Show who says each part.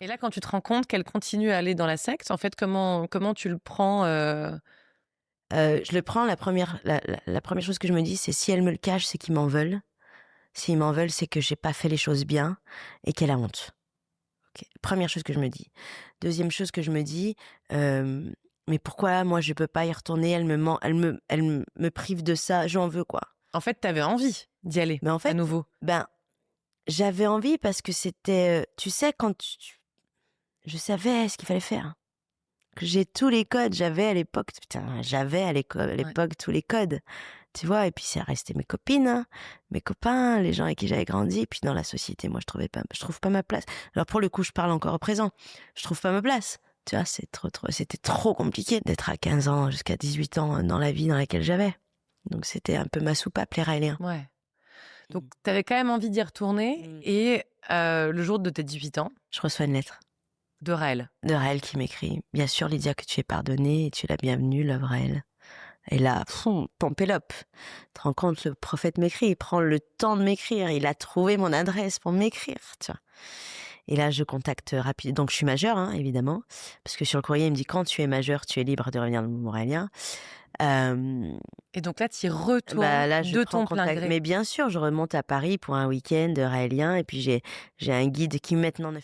Speaker 1: Et là, quand tu te rends compte qu'elle continue à aller dans la secte, en fait, comment tu le prends
Speaker 2: Je le prends, la première chose que je me dis, c'est si elle me le cache, c'est qu'ils m'en veulent. S'ils m'en veulent, c'est que j'ai pas fait les choses bien et qu'elle a honte. OK. Première chose que je me dis. Deuxième chose que je me dis, mais pourquoi moi je peux pas y retourner? Elle me prive de ça, j'en veux quoi.
Speaker 1: En fait, tu avais envie d'y aller
Speaker 2: Mais en
Speaker 1: à
Speaker 2: fait,
Speaker 1: nouveau?
Speaker 2: ben, j'avais envie parce que c'était, tu sais quand je savais ce qu'il fallait faire. Que j'ai tous les codes, j'avais à l'époque, putain, j'avais à
Speaker 1: Ouais.
Speaker 2: l'époque tous les codes. Tu vois? Et puis c'est resté mes copines, hein, mes copains, les gens avec qui j'avais grandi. Et puis dans la société, moi, je trouve pas ma place. Alors pour le coup, je parle encore au présent. Je trouve pas ma place. Tu vois? C'était trop compliqué d'être à 15 ans jusqu'à 18 ans dans la vie dans laquelle j'avais. Donc c'était un peu ma soupape, les Raéliens.
Speaker 1: Ouais. Donc tu avais quand même envie d'y retourner
Speaker 2: Mmh.
Speaker 1: et le jour de tes 18 ans,
Speaker 2: Je reçois une lettre
Speaker 1: de Raël.
Speaker 2: de Raël qui m'écrit: «Bien sûr, Lydia, que tu es pardonnée et tu es la bienvenue, Love Raël». Et là, Pampélope. Tu te rends compte, le prophète m'écrit, il prend le temps de m'écrire, il a trouvé mon adresse pour m'écrire, tu vois. Et là, je contacte rapide. Donc, je suis majeure, hein, évidemment, parce que sur le courrier, il me dit quand tu es majeure, tu es libre de revenir dans le Montréalien. Euh,
Speaker 1: Et donc là, tu y retournes
Speaker 2: Bah là, je
Speaker 1: de
Speaker 2: prends
Speaker 1: ton plein
Speaker 2: contact.
Speaker 1: gré.
Speaker 2: Mais bien sûr, je remonte à Paris pour un week-end raélien, et puis j'ai un guide qui maintenant ne fait